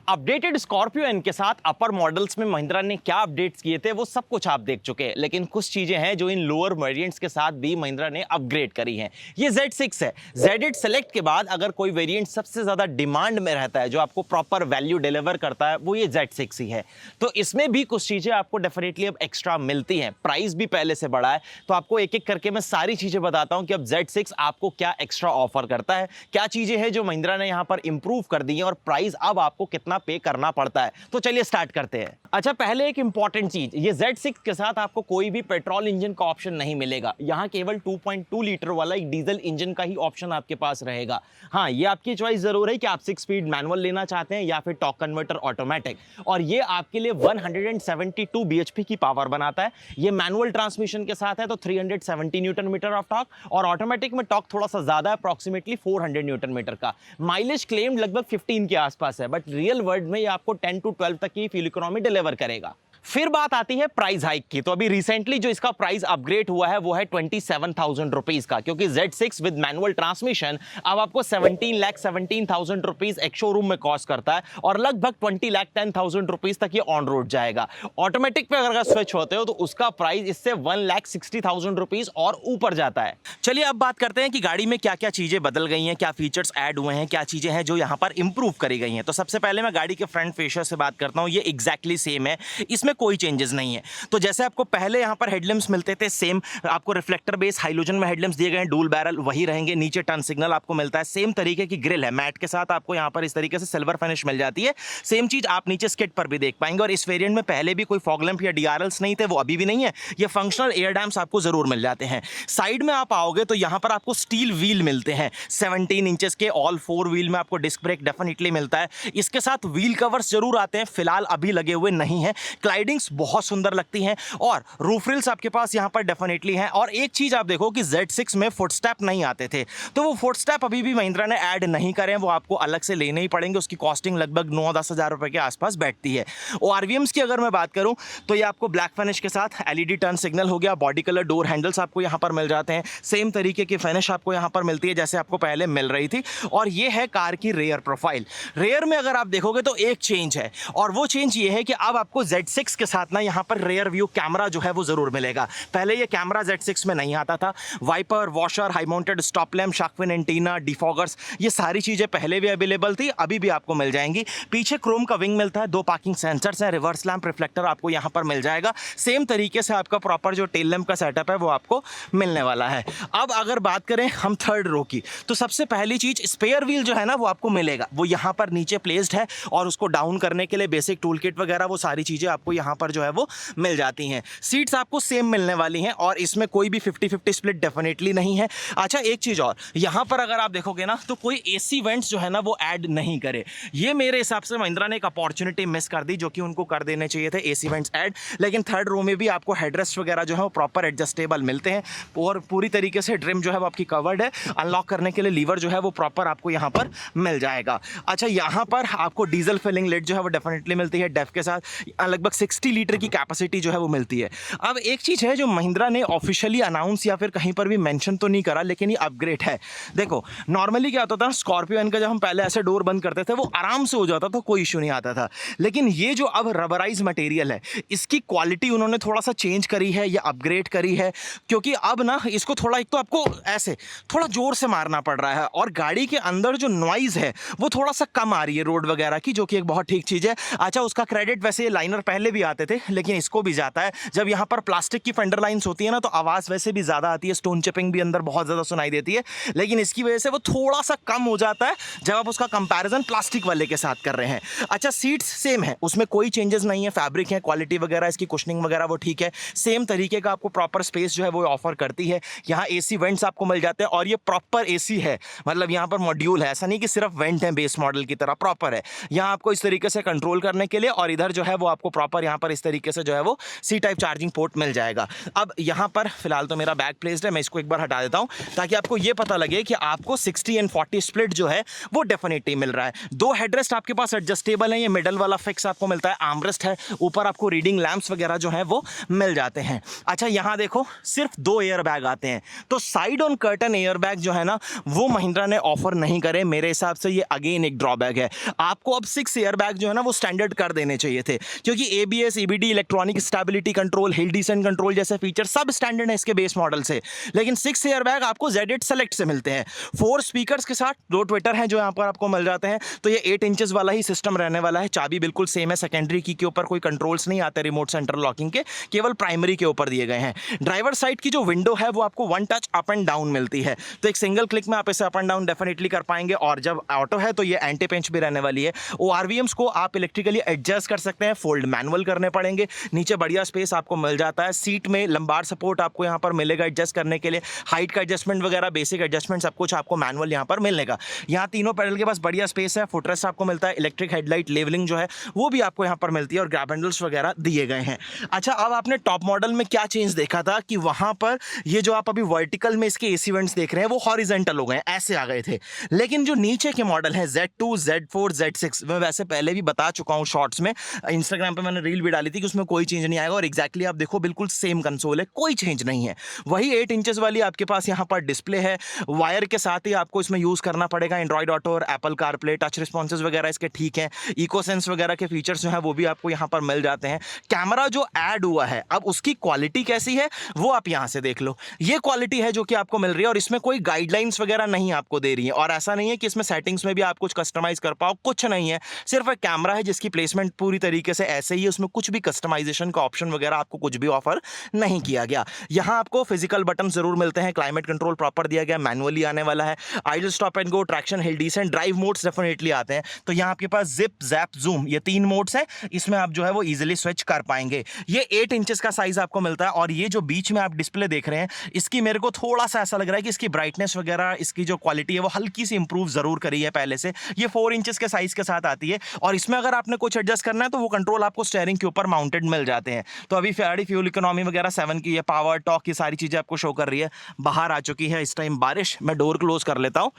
Updated Scorpio N के साथ अपर models में महिंद्रा ने क्या अपडेट्स किए थे वो सब कुछ आप देख चुके हैं, लेकिन कुछ चीजें हैं जो इन लोअर वेरिएंट्स के साथ भी महिंद्रा ने अपग्रेड करी हैं। ये Z6 है। Z8 सेलेक्ट के बाद अगर कोई वेरिएंट सबसे ज्यादा डिमांड में रहता है, जो आपको प्रॉपर वैल्यू डिलीवर करता है, वो ये Z6 ही है। तो इसमें भी कुछ चीजें आपको डेफिनेटली अब एक्स्ट्रा मिलती हैं। प्राइस भी पहले से बढ़ा है, तो आपको एक एक करके मैं सारी चीजें बताता हूं कि अब Z6 आपको क्या एक्स्ट्रा ऑफर करता है, क्या चीजें हैं जो महिंद्रा ने यहां पर इंप्रूव कर दी है और प्राइस अब आपको कितना पे करना पड़ता है। तो चलिए स्टार्ट करते हैं। अच्छा, पहले एक इंपॉर्टेंट चीज, ये Z6 के साथ आपको कोई भी पेट्रोल इंजन का ऑप्शन नहीं मिलेगा। यहां केवल 2.2 लीटर वाला एक डीजल इंजन का ही ऑप्शन आपके पास रहेगा। हाँ, ये आपकी चॉइस जरूर है कि आप 6 स्पीड मैनुअल लेना चाहते हैं या फिर टॉर्क कन्वर्टर ऑटोमेटिक, और ये आपके लिए 172 bhp की पावर बनाता है। ये मैनुअल ट्रांसमिशन के साथ है तो 370 न्यूटन मीटर ऑफ टॉर्क, और ऑटोमेटिक में टॉर्क थोड़ा सा ज्यादा है, अप्रॉक्सीमेटली 400 न्यूटन मीटर का। माइलेज क्लेम लगभग 15 के आसपास है, बट रियल वर्ल्ड में ये आपको 10 to 12 तक की फ्यूल इकोनॉमी डिलीवर करेगा। फिर बात आती है प्राइस हाइक की। तो अभी रिसेंटली जो इसका प्राइस अपग्रेड हुआ है वो है 27,000 रुपीज का, क्योंकि Z6 विद मैनुअल ट्रांसमिशन अब आपको 17,17,000 रुपीज एक शोरूम में कॉस्ट करता है, और लगभग 20,10,000 रुपीज तक ये ऑन रोड जाएगा। ऑटोमेटिक पे अगर स्विच होते हो तो उसका प्राइस इससे 1,60,000 रुपीज और ऊपर जाता है। चलिए अब बात करते हैं कि गाड़ी में क्या क्या चीजें बदल गई हैं, क्या फीचर्स ऐड हुए हैं, क्या चीजें हैं जो यहाँ पर इंप्रूव करी गई हैं। तो सबसे पहले मैं गाड़ी के फ्रंट फेशियर से बात करता हूँ। ये एग्जैक्टली सेम है, इसमें कोई चेंजेस नहीं है। तो जैसे आपको पहले यहां पर हेडलैम्प्स मिलते थे, सेम आपको रिफ्लेक्टर बेस हाइलोजन में हेडलैम्प्स दिए गए हैं, डुअल बैरल वही रहेंगे। नीचे टर्न सिग्नल आपको मिलता है, सेम तरीके की ग्रिल है, मैट के साथ आपको यहां पर इस तरीके से सिल्वर फिनिश मिल जाती है। सेम चीज आप नीचे स्किड पर भी देख पाएंगे। और इस वेरिएंट में पहले भी कोई फॉग लैंप या डीआरएल्स नहीं थे, वो अभी भी नहीं है। ये फंक्शनल एयर डैम्प्स आपको जरूर मिल जाते हैं। साइड में आप आओगे तो यहां पर आपको स्टील व्हील मिलते हैं 17 इंचेस के। ऑल 4 व्हील में आपको डिस्क ब्रेक डेफिनेटली मिलता है। इसके साथ व्हील कवर्स जरूर आते हैं, फिलहाल अभी लगे हुए नहीं है। क्लाइडिंग्स बहुत सुंदर लगती हैं, और रूफ रिल्स आपके पास यहां पर डेफिनेटली हैं। और एक चीज आप देखो कि Z6 में फुटस्टेप नहीं आते थे, तो वो फुटस्टेप अभी भी महिंद्रा ने ऐड नहीं करे, वो आपको अलग से लेने ही पड़ेंगे। उसकी कॉस्टिंग लगभग 9-10 हज़ार रुपए के आसपास बैठती है। और आरवीएम्स की अगर मैं बात करूं तो ये आपको ब्लैक फिनिश के साथ एलईडी टर्न सिग्नल हो गया, बॉडी कलर डोर हैंडल्स आपको यहां पर मिल जाते हैं। सेम तरीके की फिनिश आपको यहां पर मिलती है जैसे आपको पहले मिल रही थी। और ये है कार की रेयर प्रोफाइल। रेयर में अगर आप देखोगे तो एक चेंज है, और वो चेंज ये है कि अब आपको Z6 के साथ ना यहां पर रेयर व्यू कैमरा जो है वो जरूर मिलेगा। पहले ये कैमरा Z6 में नहीं आता था। Wiper, washer, high mounted stop lamp, shark fin antenna, defoggers, ये सारी चीजें पहले भी अवेलेबल थी, अभी भी आपको मिल जाएंगी। पीछे क्रोम का विंग मिलता है, 2 पार्किंग सेंसर्स हैं, रिवर्स लैंप, रिफ्लेक्टर आपको यहां पर मिल जाएगा। सेम तरीके से आपका प्रॉपर जो टेल लैंप का सेटअप है वो आपको मिलने वाला है। अब अगर बात करें हम थर्ड रो की, तो सबसे पहली चीज स्पेयर व्हील जो है ना वो आपको मिलेगा। वो यहां पर नीचे प्लेस्ड है, और उसको डाउन करने के लिए बेसिक टूल किट वगैरह वो सारी चीजें आपको यहां पर जो है वो मिल जाती हैं। सीट्स आपको सेम मिलने वाली हैं, और इसमें कोई भी 50-50 स्प्लिट डेफिनेटली नहीं है। अच्छा, एक चीज और, यहां पर अगर आप देखोगे ना तो कोई एसी वेंट्स जो है ना वो ऐड नहीं करे। ये मेरे हिसाब से महिंद्रा ने एक अपॉर्चुनिटी मिस कर दी, जो कि उनको कर देने चाहिए थे एसी वेंट्स ऐड। लेकिन थर्ड रो में भी आपको हेडरेस्ट वगैरह जो है वो प्रॉपर एडजस्टेबल मिलते हैं, और पूरी तरीके से ट्रिम जो है वो आपकी कवर्ड है। अनलॉक करने के लिए लीवर जो है वो प्रॉपर आपको यहां पर मिल जाएगा। अच्छा, यहां पर आपको डीजल फिलिंग लिड जो है वो डेफिनेटली मिलती है डेफ के साथ। लगभग 60 लीटर की कैपेसिटी जो है वो मिलती है। अब एक चीज है जो महिंद्रा ने ऑफिशियली अनाउंस या फिर कहीं पर भी मेंशन तो नहीं करा, लेकिन ये अपग्रेड है। देखो, नॉर्मली क्या होता था, स्कॉर्पियो एन का जब हम पहले ऐसे डोर बंद करते थे वो आराम से हो जाता था, कोई इशू नहीं आता था। लेकिन ये जो अब रबराइज मटेरियल है, इसकी क्वालिटी उन्होंने थोड़ा सा चेंज करी है या अपग्रेड करी है, क्योंकि अब ना इसको थोड़ा, एक तो आपको ऐसे थोड़ा जोर से मारना पड़ रहा है, और गाड़ी के अंदर जो नॉइज है वो थोड़ा सा कम आ रही है रोड वगैरह की, जो कि एक बहुत ठीक चीज है। अच्छा, उसका क्रेडिट वैसे लाइनर पहले भी आते थे, लेकिन इसको भी जाता है। जब यहां पर प्लास्टिक की फेंडर लाइंस होती है ना तो आवाज वैसे भी ज्यादा आती है, स्टोन चिपिंग भी अंदर बहुत ज्यादा सुनाई देती है, लेकिन इसकी वजह से वो थोड़ा सा कम हो जाता है जब आप उसका कंपैरिजन प्लास्टिक वाले के साथ कर रहे हैं। अच्छा, सीट्स सेम है, उसमें कोई चेंजेस नहीं है, फैब्रिक है, क्वालिटी वगैरह इसकी कुशनिंग वगैरह वो ठीक है। सेम तरीके का आपको प्रॉपर स्पेस जो है वो ऑफर करती है। यहाँ एसी वेंट्स आपको मिल जाते हैं, और ये प्रॉपर एसी है, मतलब यहाँ पर मॉड्यूल है, ऐसा नहीं कि सिर्फ वेंट है बेस मॉडल की तरह, प्रॉपर है। यहाँ आपको इस तरीके से कंट्रोल करने के लिए, और इधर जो है वो आपको प्रॉपर और यहाँ पर इस तरीके से जो है वो सी टाइप चार्जिंग पोर्ट मिल जाएगा। अब यहाँ पर फिलहाल तो मेरा बैग प्लेस्ड है, मैं इसको एक बार हटा देता हूँ ताकि आपको ये पता लगे कि आपको 60/40 स्प्लिट जो है वो डेफिनेटली मिल रहा है। दो हेडरेस्ट आपके पास एडजस्टेबल है, ये मिडल वाला फिक्स आपको मिलता है, आर्मरेस्ट है, ऊपर आपको रीडिंग लैंप्स वगैरह जो है वो मिल जाते हैं। अच्छा यहाँ देखो सिर्फ 2 एयर बैग आते हैं, तो side on curtain air bag जो है ना वो महिंद्रा ने ऑफर नहीं करे। मेरे हिसाब से ये अगेन एक ड्रॉबैक है। आपको अब 6 एयर बैग जो है ना वो स्टैंडर्ड कर देने चाहिए थे, क्योंकि ABS, EBD, electronic stability control, hill descent control जैसे फीचर सब स्टैंडर्ड है इसके बेस मॉडल से, लेकिन 6 एयर बैग आपको Z8 सेलेक्ट से मिलते हैं 4 स्पीकर्स के साथ, 2 ट्विटर हैं जो यहाँ पर आपको मिल जाते हैं। तो ये 8 इंचेस वाला ही सिस्टम रहने वाला है, चाबी बिल्कुल सेम है, सेकेंडरी की के ऊपर कोई कंट्रोल्स नहीं आते रिमोट सेंट्रल लॉकिंग के, केवल प्राइमरी के ऊपर दिए गए हैं। ड्राइवर साइड की जो विंडो है वो आपको 1 टच अप एंड डाउन मिलती है, तो एक सिंगल क्लिक में आप इसे अप एंड डाउन डेफिनेटली कर पाएंगे। और जब ऑटो है तो ये एंटी पिंच भी रहने वाली है। ORVMs को आप इलेक्ट्रिकली एडजस्ट कर सकते हैं, फोल्ड मैनुअल करने पड़ेंगे। नीचे बढ़िया स्पेस आपको मिल जाता है, सीट में लंबार सपोर्ट आपको यहाँ पर मिलेगा एडजस्ट करने के लिए, हाइट का एडजस्टमेंट वगैरह बेसिक एडजस्टमेंट सब कुछ आपको मैनुअल यहाँ पर मिलेगा। यहाँ तीनों पैडल के पास बढ़िया स्पेस है, फुटरेस्ट आपको मिलता है, इलेक्ट्रिक हेडलाइट लेवलिंग जो है वो भी आपको यहाँ पर मिलती है और ग्रैब हैंडल्स वगैरह दिए गए हैं। अच्छा अब आपने टॉप मॉडल में क्या चेंज देखा था कि वहाँ पर ये जो आप अभी वर्टिकल में इसके AC वेंट्स देख रहे हैं वो हॉरिजॉन्टल हो गए, ऐसे आ गए थे, लेकिन जो नीचे के मॉडल है Z2, Z4, Z6 मैं वैसे पहले भी बता चुका हूँ शॉर्ट्स में, इंस्टाग्राम पे मैंने रील भी डाली थी कि उसमें कोई चेंज नहीं आएगा और एग्जैक्टली आप देखो बिल्कुल सेम कंसोल है, कोई चेंज नहीं है। वही 8 इंचेस वाली आपके पास यहाँ पर डिस्प्ले है, वायर के साथ ही आपको इसमें यूज करना पड़ेगा एंड्रॉइड ऑटो और एप्पल कारप्ले, टच रिस्पॉन्सेज वगैरह इसके ठीक है, इकोसेंस वगैरह के फीचर्स जो है वो भी आपको यहाँ पर मिल जाते हैं। कैमरा जो ऐड हुआ है अब उसकी क्वालिटी कैसी है वो आप यहाँ से देख लो, ये क्वालिटी है जो कि आपको मिल रही है और इसमें कोई गाइडलाइंस वगैरह नहीं आपको दे रही है, और ऐसा नहीं है कि इसमें सेटिंग्स में भी आप कुछ कस्टमाइज कर पाओ, कुछ नहीं है, सिर्फ एक कैमरा है जिसकी प्लेसमेंट पूरी तरीके से ऐसे ही है, उसमें कुछ भी कस्टमाइजेशन का ऑप्शन वगैरह आपको कुछ भी ऑफर नहीं किया गया। यहाँ आपको फिजिकल बटन जरूर मिलते हैं, क्लाइमेट कंट्रोल प्रॉपर दिया गया, मैनुअली आने वाला है, idle stop and go, traction, hill descent, drive modes definitely आते हैं। तो यहाँ आपके पास जिप, जैप, जूम ये 3 मोड्स हैं, इसमें आप जो है वो इजीली स्विच कर पाएंगे। ये 8 इंचेस का साइज आपको मिलता है और ये जो बीच में आप डिस्प्ले देख रहे हैं इसकी मेरे को थोड़ा सा ऐसा लग रहा है कि इसकी ब्राइटनेस वगैरह इसकी जो क्वालिटी है वो हल्की सी इंप्रूव जरूर करी है पहले से। ये 4 इंचेस के साइज के साथ आती है और इसमें अगर आपने कुछ एडजस्ट करना है तो वो कंट्रोल आपको स्टीयरिंग के ऊपर माउंटेड मिल जाते हैं। तो अभी फेरारी फ्यूल इकोनॉमी वगैरह 7 की है, पावर टॉक, ये सारी चीजें आपको शो कर रही है। बाहर आ चुकी है इस टाइम बारिश, मैं डोर क्लोज कर लेता हूँ,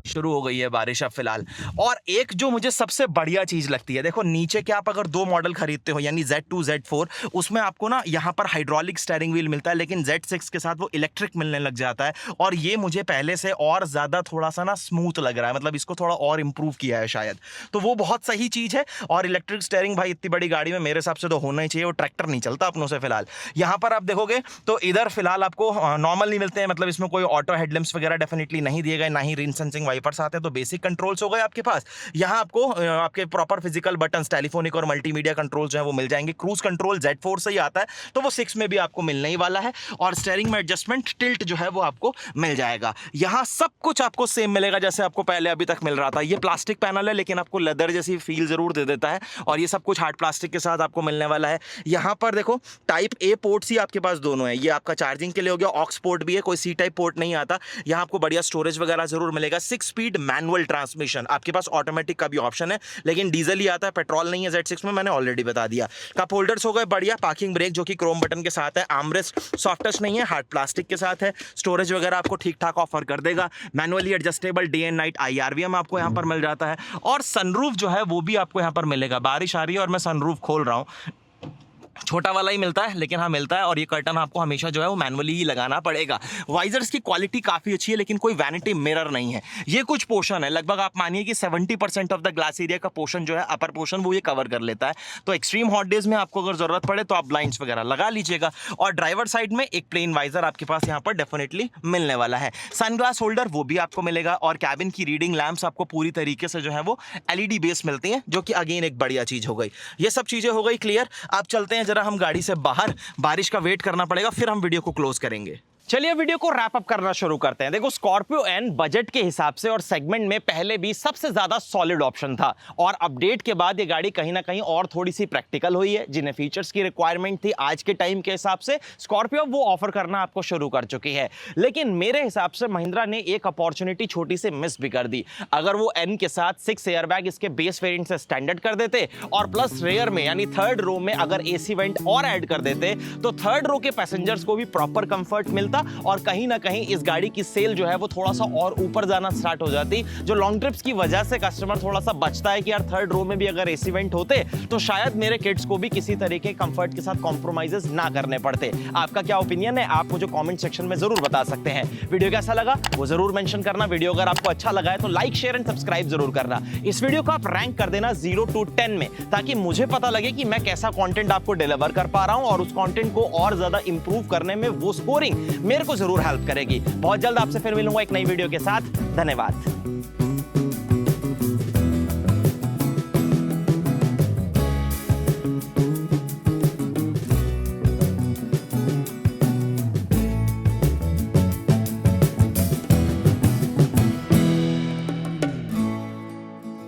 शुरू हो गई है बारिश अब फिलहाल। और एक जो मुझे सबसे बढ़िया चीज लगती है, देखो नीचे के आप अगर 2 मॉडल खरीदते हो यानी Z2, Z4, उसमें आपको ना यहाँ पर हाइड्रोलिक स्टीयरिंग व्हील मिलता है, लेकिन Z6 के साथ वो इलेक्ट्रिक मिलने लग जाता है और ये मुझे पहले से और ज्यादा थोड़ा सा ना स्मूथ लग रहा है, मतलब इसको थोड़ा और इंप्रूव किया है शायद, तो वो बहुत सही चीज है। और इलेक्ट्रिक स्टीयरिंग भाई इतनी बड़ी गाड़ी में मेरे हिसाब से तो होना ही चाहिए, वो ट्रैक्टर नहीं चलता अपनों से। फिलहाल यहाँ पर आप देखोगे तो इधर फिलहाल आपको नॉर्मल नहीं मिलते हैं, मतलब इसमें कोई ऑटो हेडलैम्प्स वगैरह डेफिनेटली नहीं दिए गए, ना ही रेन सेंसिंग वाइपर्स आते हैं, तो बेसिक कंट्रोल्स हो गए आपके पास। यहाँ आपको आपके प्रॉपर फिजिकल बटन, टेलीफोनिक और मल्टीमीडिया कंट्रोल्स जो है वो मिल जाएंगे। क्रूज कंट्रोल Z4 से ही आता है तो वो 6 में भी आपको मिलने ही वाला है, और स्टीयरिंग में एडजस्टमेंट, टिल्ट जो है वो आपको मिल जाएगा। यहाँ सब कुछ आपको सेम मिलेगा जैसे आपको पहले अभी तक मिल रहा था। ये प्लास्टिक पैनल है लेकिन आपको लेदर जैसी फील जरूर दे देता है, और ये सब कुछ हार्ड प्लास्टिक के साथ आपको मिलने वाला है। यहाँ पर देखो टाइप A पोर्ट्स ही आपके पास दोनों है, ये आपका चार्जिंग के लिए हो गया, ऑक्स पोर्ट भी है, कोई C टाइप पोर्ट नहीं आता। यहाँ आपको बढ़िया स्टोरेज वगैरह जरूर मिलेगा। 6 स्पीड मैनुअल ट्रांसमिशन, आपके पास ऑटोमेटिक का भी ऑप्शन है लेकिन डीजल ही आता है, पेट्रोल नहीं है Z6 में, मैंने ऑलरेडी बता दिया। कप होल्डर्स हो गए बढ़िया, पार्किंग ब्रेक जो कि क्रोम बटन के साथ है, आर्मरेस्ट सॉफ्ट टच नहीं है, हार्ड प्लास्टिक के साथ है, स्टोरेज वगैरह आपको ठीक ठाक ऑफर कर देगा। Manually adjustable day and night IRVM आपको यहाँ पर मिल जाता है, और सनरूफ जो है वो भी आपको यहाँ पर मिलेगा। बारिश आ रही है और मैं सनरूफ खोल रहा हूँ, छोटा वाला ही मिलता है लेकिन हाँ मिलता है, और ये कर्टन आपको हमेशा जो है वो मैनुअली ही लगाना पड़ेगा। वाइजर्स की क्वालिटी काफ़ी अच्छी है लेकिन कोई वैनिटी मिरर नहीं है। ये कुछ पोर्शन है, लगभग आप मानिए कि 70% ऑफ द ग्लास एरिया का पोर्शन जो है, अपर पोर्शन, वो ये कवर कर लेता है। तो एक्सट्रीम हॉट डेज में आपको अगर जरूरत पड़े तो आप ब्लाइंड्स वगैरह लगा लीजिएगा। और ड्राइवर साइड में एक प्लेन वाइजर आपके पास यहाँ पर डेफिनेटली मिलने वाला है। सनग्लास होल्डर वो भी आपको मिलेगा, और कैबिन की रीडिंग लैंप्स आपको पूरी तरीके से जो है वो LED बेस मिलती हैं, जो कि अगेन एक बढ़िया चीज़ हो गई। ये सब चीज़ें हो गई क्लियर। आप चलते हैं जरा हम गाड़ी से बाहर, बारिश का वेट करना पड़ेगा, फिर हम वीडियो को क्लोज करेंगे। चलिए वीडियो को रैप अप करना शुरू करते हैं। देखो, स्कॉर्पियो एन बजट के हिसाब से और सेगमेंट में पहले भी सबसे ज्यादा सॉलिड ऑप्शन था, और अपडेट के बाद ये गाड़ी कहीं ना कहीं और थोड़ी सी प्रैक्टिकल हुई है। जिन्हें फीचर्स की रिक्वायरमेंट थी आज के टाइम के हिसाब से, स्कॉर्पियो वो ऑफर करना आपको शुरू कर चुकी है। लेकिन मेरे हिसाब से महिंद्रा ने एक अपॉर्चुनिटी छोटी सी मिस भी कर दी। अगर वो एन के साथ 6 एयरबैग इसके बेस वेरिएंट से स्टैंडर्ड कर देते और प्लस रेयर में यानी थर्ड रो में अगर एसी वेंट और ऐड कर देते, तो थर्ड रो के पैसेंजर्स को भी प्रॉपर कंफर्ट मिलता और कहीं ना कहीं इस गाड़ी की सेल जो है वो थोड़ा सा और ऊपर जाना स्टार्ट हो जाती। जो लॉन्ग ट्रिप्स की वजह से कस्टमर थोड़ा सा बचता है कि यार थर्ड रो में भी अगर एसी वेंट होते तो शायद मेरे किड्स को भी किसी तरीके कंफर्ट के साथ कॉम्प्रोमाइजेस ना करने पड़ते। आपका क्या ओपिनियन है, आप मुझे कमेंट सेक्शन में जरूर बता सकते हैं। वीडियो कैसा लगा वो जरूर मेंशन करना। वीडियो अगर आपको अच्छा लगा है तो लाइक, शेयर एंड सब्सक्राइब जरूर करना। इस वीडियो को आप रैंक कर देना 0 to 10 में, ताकि मुझे पता लगे कि मैं कैसा कंटेंट आपको डिलीवर कर पा रहा हूं, और उस कंटेंट को और ज्यादा इंप्रूव करने में वो स्कोरिंग मेरे को जरूर हेल्प करेगी। बहुत जल्द आपसे फिर मिलूंगा एक नई वीडियो के साथ। धन्यवाद।